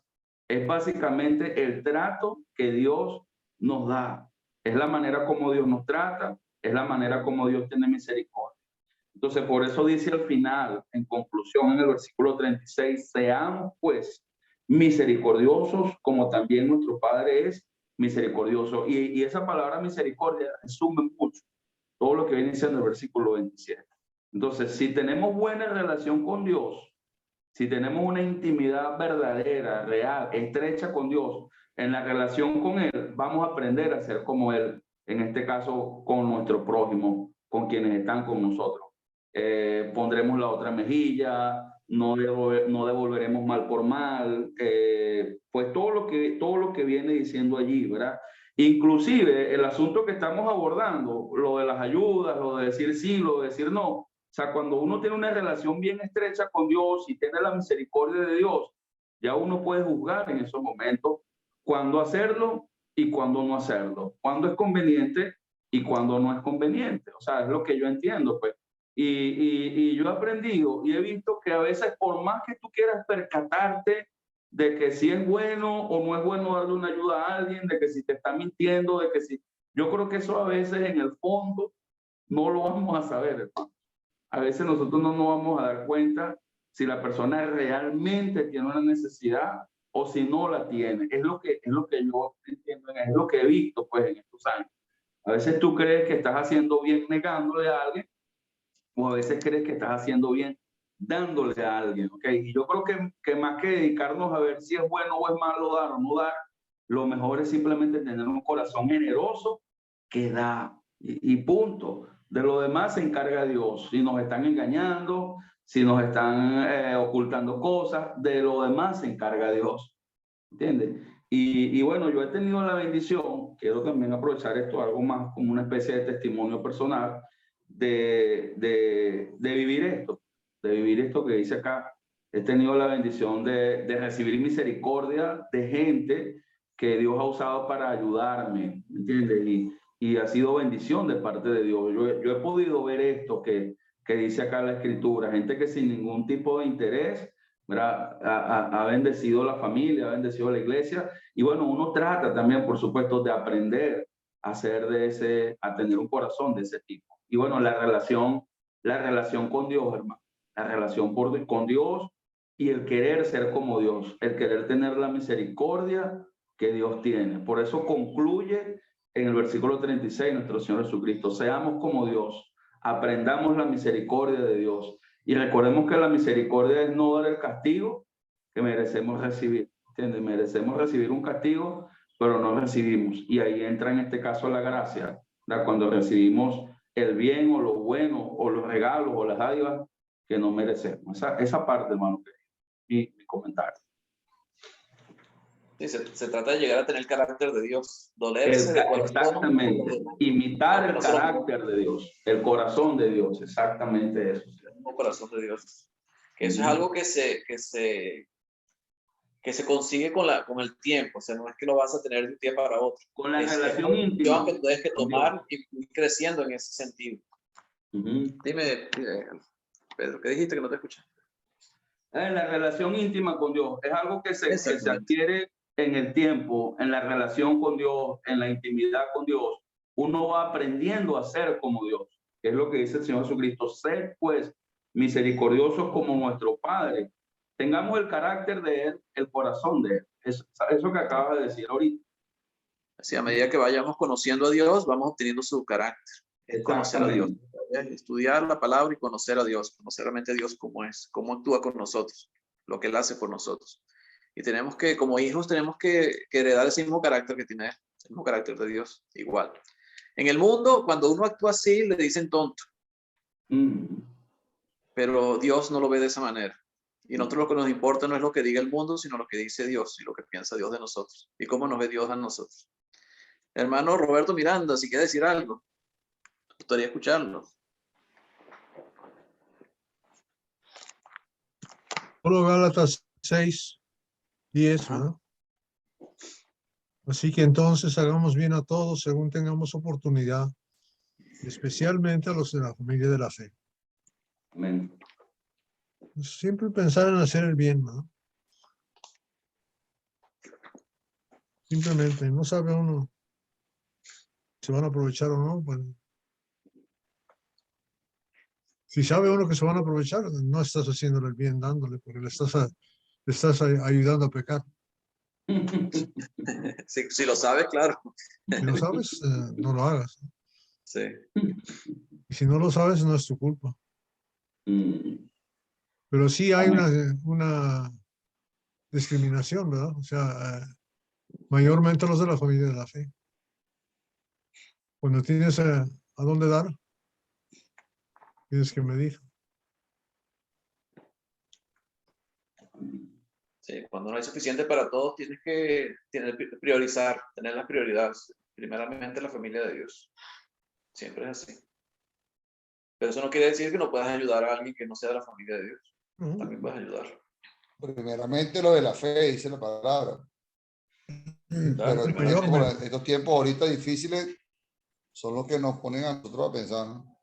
es básicamente el trato que Dios nos da. Es la manera como Dios nos trata, es la manera como Dios tiene misericordia. Entonces, por eso dice al final, en conclusión, en el versículo 36, seamos pues misericordiosos como también nuestro Padre es misericordioso. Y esa palabra misericordia resume mucho todo lo que viene diciendo el versículo 27. Entonces, si tenemos buena relación con Dios, si tenemos una intimidad verdadera, real, estrecha con Dios, en la relación con Él, vamos a aprender a ser como Él, en este caso con nuestro prójimo, con quienes están con nosotros. Pondremos la otra mejilla, no devolveremos mal por mal, pues todo lo que viene diciendo allí, ¿verdad? Inclusive el asunto que estamos abordando, lo de las ayudas, lo de decir sí, lo de decir no. O sea, cuando uno tiene una relación bien estrecha con Dios y tiene la misericordia de Dios, ya uno puede juzgar en esos momentos cuándo hacerlo y cuándo no hacerlo, cuándo es conveniente y cuándo no es conveniente. O sea, es lo que yo entiendo, pues. Y yo he aprendido y he visto que a veces, por más que tú quieras percatarte de que si es bueno o no es bueno darle una ayuda a alguien, de que si te está mintiendo, de que si... Yo creo que eso a veces en el fondo no lo vamos a saber, hermano. A veces nosotros no nos vamos a dar cuenta si la persona realmente tiene una necesidad o si no la tiene. Es lo que yo entiendo, es lo que he visto pues en estos años. A veces tú crees que estás haciendo bien negándole a alguien, o a veces crees que estás haciendo bien dándole a alguien, ¿ok? Y yo creo que más que dedicarnos a ver si es bueno o es malo dar o no dar, lo mejor es simplemente tener un corazón generoso que da y punto. De lo demás se encarga Dios. Si nos están engañando, si nos están ocultando cosas, de lo demás se encarga Dios. ¿Entiendes? Y bueno, yo he tenido la bendición, quiero también aprovechar esto, algo más como una especie de testimonio personal, de vivir esto que dice acá. He tenido la bendición de recibir misericordia de gente que Dios ha usado para ayudarme, ¿entiendes? Y ha sido bendición de parte de Dios. Yo he podido ver esto que dice acá la Escritura, gente que sin ningún tipo de interés, ¿verdad? Ha bendecido la familia, ha bendecido la iglesia. Y bueno, uno trata también, por supuesto, de aprender a tener un corazón de ese tipo. Y bueno, la relación con Dios, hermano, la relación con Dios y el querer ser como Dios, el querer tener la misericordia que Dios tiene. Por eso concluye en el versículo 36 nuestro Señor Jesucristo: seamos como Dios, aprendamos la misericordia de Dios y recordemos que la misericordia es no dar el castigo que merecemos recibir, ¿entiendes? Merecemos recibir un castigo, pero no recibimos, y ahí entra en este caso la gracia, ¿verdad? Cuando recibimos el bien o lo bueno o los regalos o las dádivas que no merecemos. Esa parte, hermano, mi comentario. Sí, se trata de llegar a tener el carácter de Dios, dolerse de corazón. Exactamente, imitar el carácter de Dios, el corazón de Dios, exactamente eso. El mismo corazón de Dios. Que eso es algo que se consigue con el tiempo, o sea, no es que lo vas a tener de un día para otro. Con la relación íntima. Que tú tienes que tomar y ir creciendo en ese sentido. Dime, Pedro, ¿qué dijiste que no te escuché? La relación íntima con Dios es algo que se adquiere en el tiempo, en la relación con Dios, en la intimidad con Dios. Uno va aprendiendo a ser como Dios. que es lo que dice el Señor Jesucristo. Sed pues misericordiosos como nuestro Padre. Tengamos el carácter de Él, el corazón de Él. Eso que acaba de decir ahorita. Así, a medida que vayamos conociendo a Dios, vamos obteniendo su carácter. Es conocer a Dios. Estudiar la palabra y conocer a Dios. Conocer realmente a Dios cómo es, cómo actúa con nosotros, lo que Él hace por nosotros. Y tenemos que, como hijos, tenemos que heredar ese mismo carácter que tiene Él, el mismo carácter de Dios, igual. En el mundo, cuando uno actúa así, le dicen tonto. Pero Dios no lo ve de esa manera. Y nosotros lo que nos importa no es lo que diga el mundo, sino lo que dice Dios y lo que piensa Dios de nosotros. Y cómo nos ve Dios a nosotros. Hermano Roberto Miranda, si quiere decir algo, me gustaría escucharlo. Solo Gálatas 6:10, ¿verdad? Así que entonces hagamos bien a todos según tengamos oportunidad, especialmente a los de la familia de la fe. Amén. Siempre pensar en hacer el bien, ¿no? Simplemente, no sabe uno si van a aprovechar o no. Pues, si sabe uno que se van a aprovechar, no estás haciéndole el bien dándole, porque le estás ayudando a pecar. Si lo sabes, claro. Si lo sabes, no lo hagas. Sí. Y si no lo sabes, no es tu culpa. Pero sí hay una discriminación, ¿verdad? O sea, mayormente los de la familia de la fe. Cuando tienes a dónde dar, tienes que medir. Sí, cuando no hay suficiente para todos, tienes que priorizar, tener las prioridades. Primeramente la familia de Dios. Siempre es así. Pero eso no quiere decir que no puedas ayudar a alguien que no sea de la familia de Dios. También puedes ayudar. Primeramente lo de la fe, dice la palabra. Pero estos tiempos ahorita difíciles son los que nos ponen a nosotros a pensar, ¿no?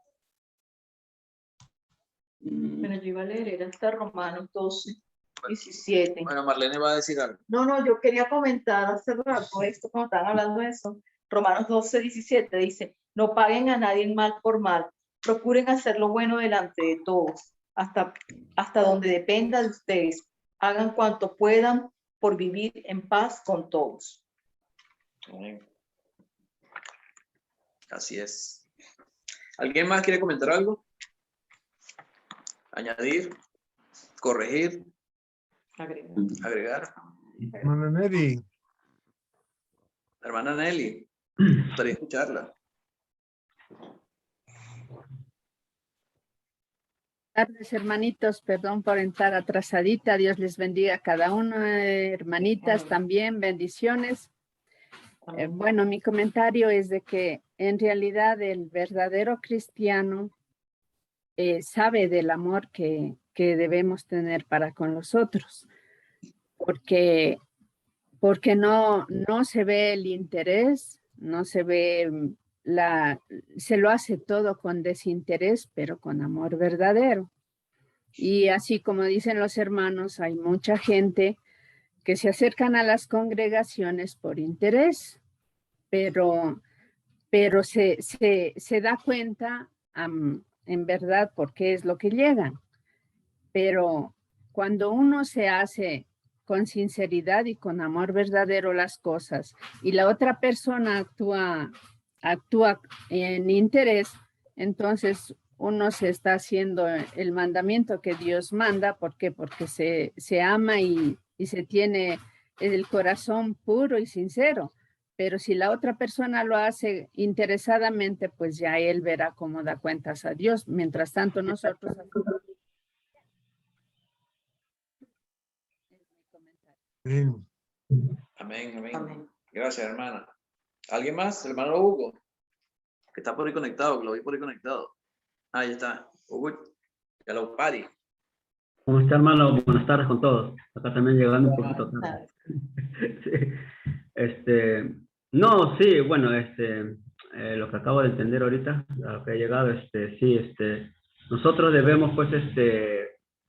Bueno, yo iba a leer, era hasta Romanos 12:17. Bueno, Marlene va a decir algo. No, yo quería comentar hace rato esto, cuando estaban hablando de eso. Romanos 12:17 dice, no paguen a nadie mal por mal, procuren hacer lo bueno delante de todos, hasta donde dependa de ustedes. Hagan cuanto puedan por vivir en paz con todos. Amén. Así es. ¿Alguien más quiere comentar algo? ¿Añadir? ¿Corregir? ¿Agregar? Hermana Nelly. Hermana Nelly, me gustaría escucharla. Tardes, hermanitos, perdón por entrar atrasadita, Dios les bendiga a cada uno, hermanitas también, bendiciones. Bueno, mi comentario es de que en realidad el verdadero cristiano sabe del amor que debemos tener para con los otros, porque no se ve el interés, no se ve se lo hace todo con desinterés, pero con amor verdadero. Y así como dicen los hermanos, hay mucha gente que se acercan a las congregaciones por interés, pero se da cuenta en verdad por qué es lo que llegan. Pero cuando uno se hace con sinceridad y con amor verdadero las cosas y la otra persona actúa en interés, entonces uno se está haciendo el mandamiento que Dios manda. ¿Por qué? Porque se ama y se tiene el corazón puro y sincero. Pero si la otra persona lo hace interesadamente, pues ya él verá cómo da cuentas a Dios. Mientras tanto, nosotros... Amén. Amén. Gracias, hermana. ¿Alguien más? Hermano Hugo, que está por ahí conectado, que lo vi por ahí conectado. Ahí está. Hugo, ya lo pari. ¿Cómo está, hermano? Buenas tardes con todos. Acá también llegando un poquito tarde. Sí. No, sí, bueno, lo que acabo de entender ahorita, a lo que ha llegado, sí, nosotros debemos, pues,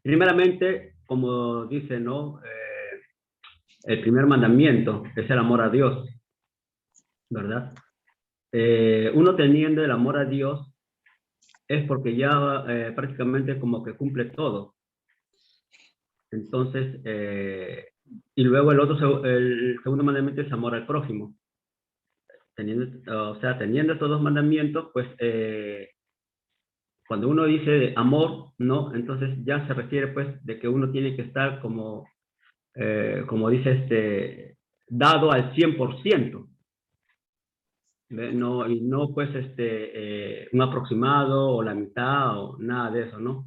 primeramente, como dice, ¿no? El primer mandamiento es el amor a Dios, ¿verdad? Uno teniendo el amor a Dios, es porque ya prácticamente como que cumple todo. Entonces, y luego el segundo mandamiento es amor al prójimo. Teniendo estos dos mandamientos, pues cuando uno dice amor, ¿no? Entonces ya se refiere pues de que uno tiene que estar como dice dado al 100%. No, y no pues un aproximado o la mitad o nada de eso, ¿no?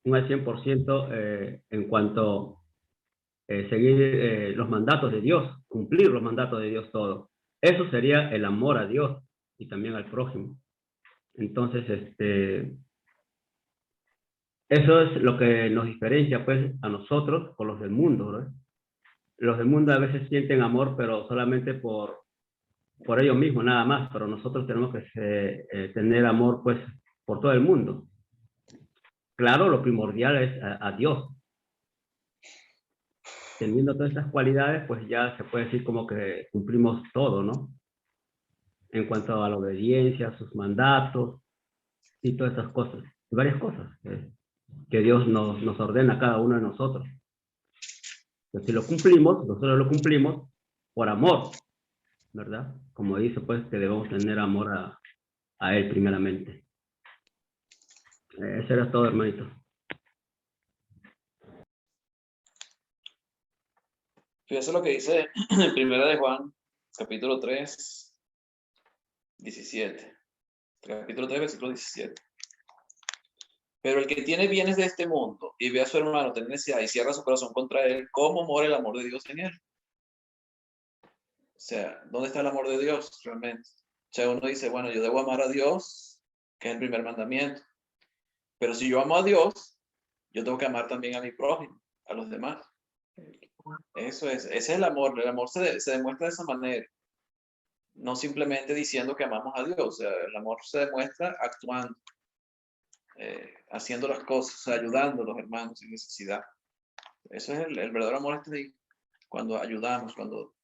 Un al 100% en cuanto seguir los mandatos de Dios, cumplir los mandatos de Dios todo. Eso sería el amor a Dios y también al prójimo. Entonces, eso es lo que nos diferencia pues a nosotros con los del mundo, ¿no? Los del mundo a veces sienten amor, pero solamente por ellos mismos, nada más, pero nosotros tenemos que tener amor pues por todo el mundo. Claro, lo primordial es a Dios. Teniendo todas estas cualidades, pues ya se puede decir como que cumplimos todo, ¿no? En cuanto a la obediencia, a sus mandatos y todas esas cosas, varias cosas que Dios nos ordena a cada uno de nosotros. Pues si lo cumplimos, nosotros lo cumplimos por amor, ¿verdad? Como dice, pues que debemos tener amor a Él primeramente. Eso era todo, hermanito. Fíjese lo que dice en Primera de Juan, capítulo 3, 17. Capítulo 3, versículo 17. Pero el que tiene bienes de este mundo y ve a su hermano tener necesidad y cierra su corazón contra él, ¿cómo mora el amor de Dios en él? O sea, ¿dónde está el amor de Dios realmente? O sea, uno dice, bueno, yo debo amar a Dios, que es el primer mandamiento. Pero si yo amo a Dios, yo tengo que amar también a mi prójimo, a los demás. Eso es, ese es el amor. El amor se demuestra de esa manera. No simplemente diciendo que amamos a Dios. O sea, el amor se demuestra actuando, haciendo las cosas, ayudando a los hermanos en necesidad. Eso es el verdadero amor, cuando ayudamos, cuando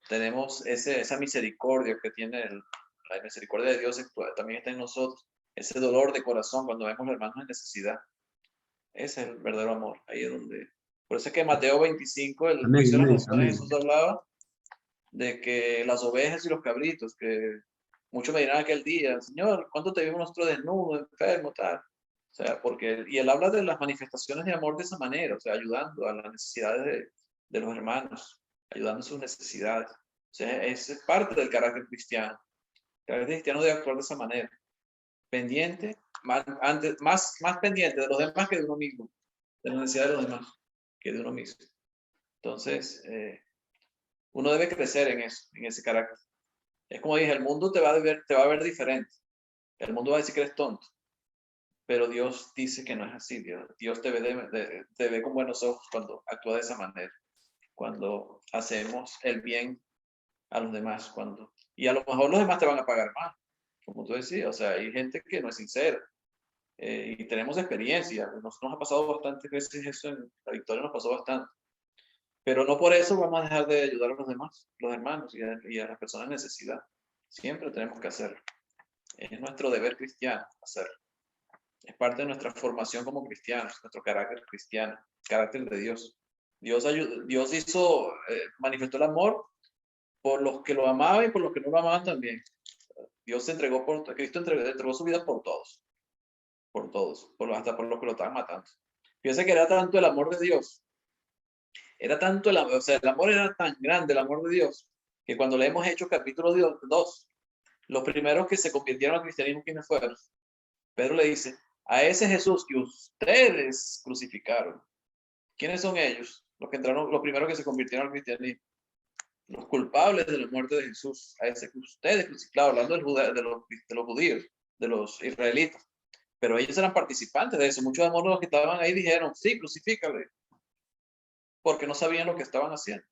tenemos esa misericordia que tiene la misericordia de Dios también está en nosotros. Ese dolor de corazón cuando vemos a los hermanos en necesidad. Ese es el verdadero amor. Ahí es donde... Por eso es que Mateo 25, el juicio de las naciones, Jesús hablaba de que las ovejas y los cabritos, que muchos me dirán aquel día, Señor, ¿cuánto te vimos nosotros desnudos, enfermos, tal? O sea, y él habla de las manifestaciones de amor de esa manera, o sea, ayudando a las necesidades de los hermanos, ayudando a sus necesidades. O sea, es parte del carácter cristiano. El carácter cristiano debe actuar de esa manera. Pendiente, más pendiente de los demás que de uno mismo, de la necesidad de los demás que de uno mismo. Entonces, uno debe crecer en eso, en ese carácter. Es como dije, el mundo te va a ver diferente. El mundo va a decir que eres tonto. Pero Dios dice que no es así. Dios te ve con buenos ojos cuando actúa de esa manera. Cuando hacemos el bien a los demás. Y a lo mejor los demás te van a pagar más. Como tú decías, o sea, hay gente que no es sincera. Y tenemos experiencia. Nos ha pasado bastantes veces eso en la Victoria, nos pasó bastante. Pero no por eso vamos a dejar de ayudar a los demás, los hermanos y a las personas en necesidad. Siempre tenemos que hacerlo. Es nuestro deber cristiano hacerlo. Es parte de nuestra formación como cristianos, nuestro carácter cristiano, carácter de Dios. Dios manifestó el amor por los que lo amaban y por los que no lo amaban también. Cristo entregó su vida por todos, hasta por los que lo estaban matando. Fíjense que era tanto el amor de Dios, era tanto el amor era tan grande, el amor de Dios, que cuando leemos Hechos capítulo 2, los primeros que se convirtieron al cristianismo, ¿quiénes fueron? Pedro le dice, a ese Jesús que ustedes crucificaron. ¿Quiénes son ellos? Los primeros que se convirtieron al cristianismo. Los culpables de la muerte de Jesús. A ese que ustedes crucificaron, hablando de los judíos, de los israelitas. Pero ellos eran participantes de eso. Muchos de los que estaban ahí dijeron, sí, crucifícale. Porque no sabían lo que estaban haciendo.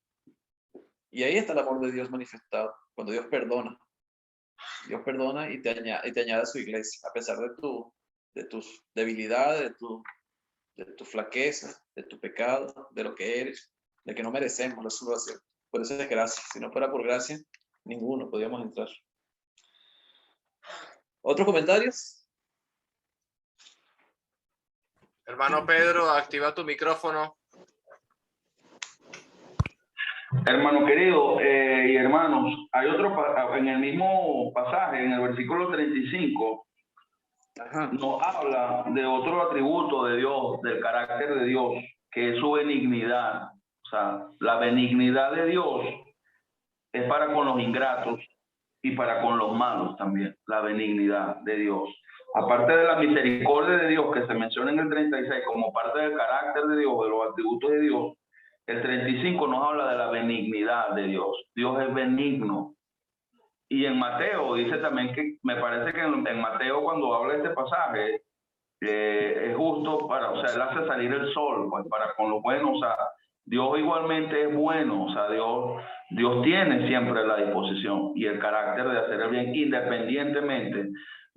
Y ahí está el amor de Dios manifestado. Cuando Dios perdona. Dios perdona y te añade a su iglesia. A pesar de tus debilidades, de tu flaqueza, de tu pecado, de lo que eres, de que no merecemos la salvación. Por eso es gracia. Si no fuera por gracia, ninguno podíamos entrar. ¿Otros comentarios? Hermano Pedro, activa tu micrófono. Hermano querido y hermanos, hay otro en el mismo pasaje, en el versículo 35, nos habla de otro atributo de Dios, del carácter de Dios, que es su benignidad. O sea, la benignidad de Dios es para con los ingratos y para con los malos también, la benignidad de Dios. Aparte de la misericordia de Dios que se menciona en el 36 como parte del carácter de Dios, de los atributos de Dios, el 35 nos habla de la benignidad de Dios. Dios es benigno. Y en Mateo dice también que, me parece que en Mateo cuando habla de este pasaje, es justo para, o sea, él hace salir el sol, pues para con lo bueno, o sea, Dios igualmente es bueno, o sea, Dios tiene siempre la disposición y el carácter de hacer el bien independientemente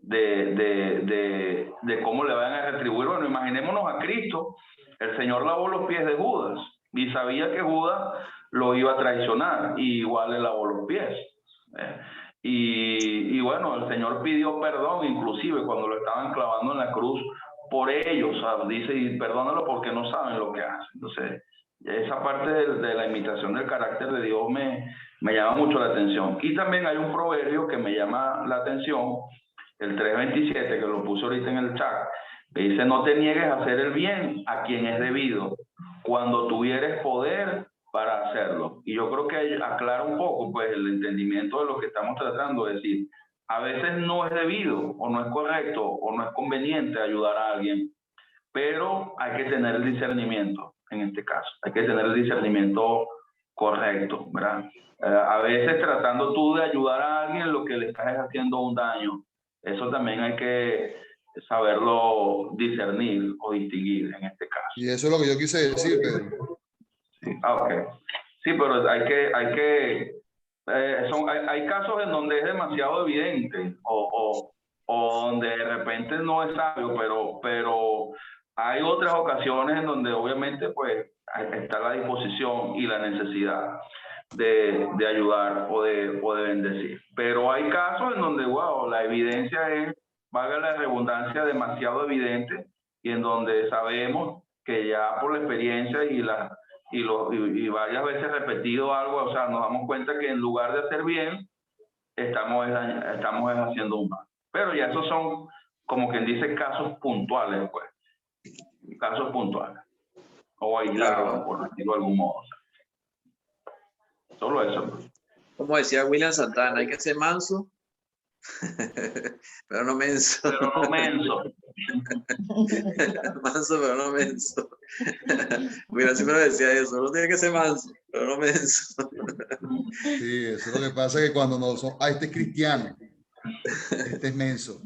de cómo le vayan a retribuir. Bueno, imaginémonos a Cristo, el Señor lavó los pies de Judas y sabía que Judas lo iba a traicionar, y igual le lavó los pies. Y bueno, el Señor pidió perdón, inclusive cuando lo estaban clavando en la cruz, por ellos, ¿sabes? Dice, y perdónalo porque no saben lo que hacen. Entonces, esa parte de la imitación del carácter de Dios me llama mucho la atención. Y también hay un proverbio que me llama la atención, el 3:27, que lo puse ahorita en el chat, que dice: no te niegues a hacer el bien a quien es debido, cuando tuvieres poder para hacerlo. Y yo creo que aclara un poco pues el entendimiento de lo que estamos tratando, es decir, a veces no es debido o no es correcto o no es conveniente ayudar a alguien, pero hay que tener el discernimiento en este caso, hay que tener el discernimiento correcto, ¿verdad? A veces tratando tú de ayudar a alguien, lo que le estás haciendo un daño. Eso también hay que saberlo discernir o distinguir en este caso. Y eso es lo que yo quise decir, Pedro. Sí, ok. Sí, pero hay casos en donde es demasiado evidente o donde de repente no es sabio, pero hay otras ocasiones en donde obviamente pues está la disposición y la necesidad de ayudar o de bendecir. Pero hay casos en donde, wow, la evidencia es, valga la redundancia, demasiado evidente, y en donde sabemos que ya por la experiencia y varias veces repetido algo, o sea, nos damos cuenta que en lugar de hacer bien, estamos haciendo un mal. Pero ya esos son, como quien dice, casos puntuales, pues. Casos puntuales. O aislados, por decirlo de algún modo. O sea. Solo eso. Como decía William Santana, hay que ser manso, pero no menso. Pero no menso. Manso, pero no menso. William siempre decía eso, uno tiene que ser manso, pero no menso. Sí, eso es lo que pasa, que cuando no son, este es cristiano, este es menso.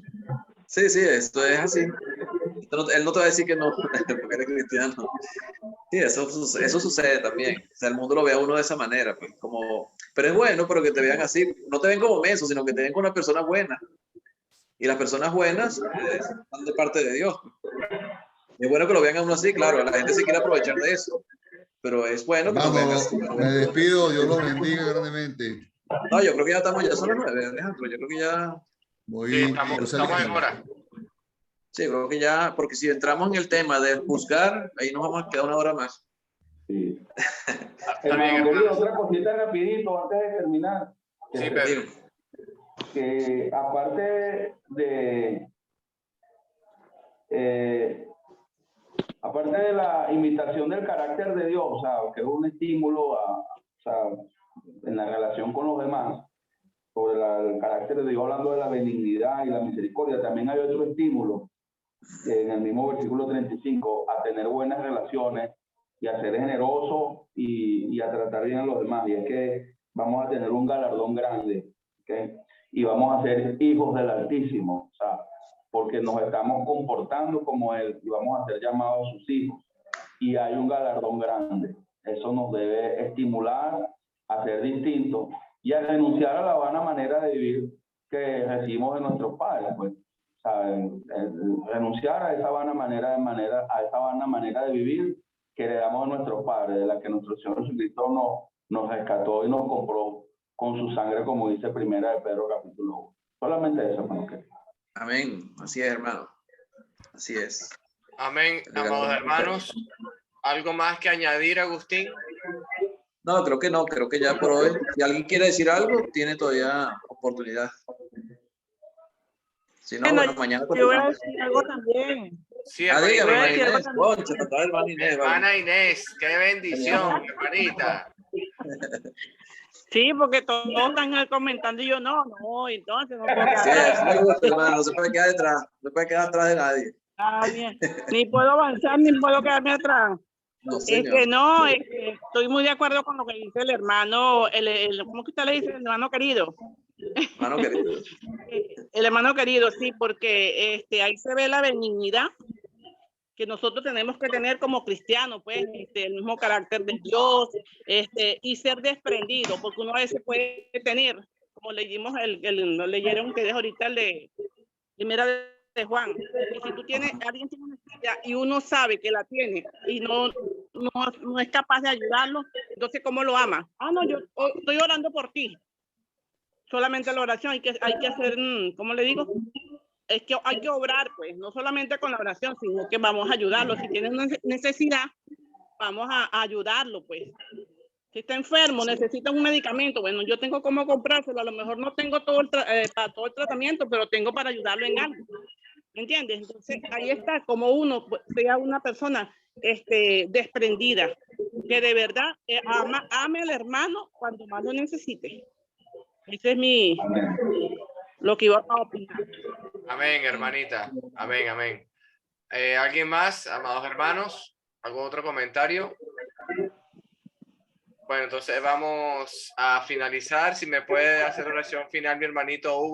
Sí, esto es así. Él no te va a decir que no, porque eres cristiano. Sí, eso sucede también. O sea, el mundo lo ve a uno de esa manera, pues, pero es bueno, pero que te vean así. No te ven como menso, sino que te ven como una persona buena. Y las personas buenas están de parte de Dios. Es bueno que lo vean a uno así, claro. La gente se quiere aprovechar de eso. Pero es bueno que lo vean así. Me despido, Dios los bendiga grandemente. No, yo creo que ya son las 9, Alejandro. Yo creo que ya... Sí, estamos en hora. Sí, creo que ya, porque si entramos en el tema de juzgar, ahí nos vamos a quedar una hora más. Sí. Hermano, otra cosita rapidito antes de terminar. Sí, Pedro. Que aparte de la imitación del carácter de Dios, o sea, que es un estímulo en la relación con los demás, sobre el carácter de Dios, hablando de la benignidad y la misericordia, también hay otro estímulo en el mismo versículo 35, a tener buenas relaciones y a ser generoso y a tratar bien a los demás. Y es que vamos a tener un galardón grande, ¿okay? Y vamos a ser hijos del Altísimo, o sea, porque nos estamos comportando como Él y vamos a ser llamados sus hijos. Y hay un galardón grande. Eso nos debe estimular a ser distintos y a renunciar a la vana manera de vivir que recibimos de nuestros padres, pues. Renunciar a esa vana manera de vivir que heredamos de nuestros padres, de la que nuestro Señor Jesucristo nos rescató y nos compró con su sangre, como dice Primera de Pedro capítulo 1. Solamente eso, hermano. Amén. Así es, hermano. Así es. Amén, amados hermanos. ¿Algo más que añadir, Agustín? No, creo que no, creo que ya por hoy, si alguien quiere decir algo, tiene todavía oportunidad. Si no, bueno, mañana Yo voy a continuamos. decir algo también. Sí, Dígame, hermanita. hermana decir algo Inés. también. Concha, faltaba hermana Inés, vale. Hermana Inés, qué bendición, hermanita. Sí, porque todos están comentando y yo no, entonces no puedo quedar Sí, atrás. así me gusta, hermano, no se puede quedar detrás, no se puede quedar atrás de nadie. Ah, bien. Ni puedo avanzar, ni puedo quedarme atrás. No, señor. No, estoy muy de acuerdo con lo que dice el hermano, ¿cómo que usted le dice? El hermano querido. Hermano querido. El hermano querido, sí, porque ahí se ve la benignidad que nosotros tenemos que tener como cristianos, pues, el mismo carácter de Dios, y ser desprendido, porque uno a veces puede tener, como leímos, lo leyeron ustedes ahorita, el de Primera de Juan, y si tú tienes, alguien tiene una necesidad y uno sabe que la tiene y no es capaz de ayudarlo, entonces ¿cómo lo ama? Ah, no, yo estoy orando por ti. Solamente la oración, hay que hacer, ¿cómo le digo? Es que hay que obrar, pues, no solamente con la oración, sino que vamos a ayudarlo. Si tiene una necesidad, vamos a ayudarlo, pues. Si está enfermo, necesita un medicamento, bueno, yo tengo cómo comprárselo, a lo mejor no tengo para todo el tratamiento, pero tengo para ayudarlo en algo. ¿Me entiendes? Entonces, ahí está, como uno sea una persona desprendida, que de verdad ame al hermano cuando más lo necesite. Ese es lo que iba a opinar. Amén, hermanita. Amén, amén. ¿Alguien más, amados hermanos? ¿Algún otro comentario? Bueno, entonces vamos a finalizar. Si me puede hacer oración final mi hermanito Hugo.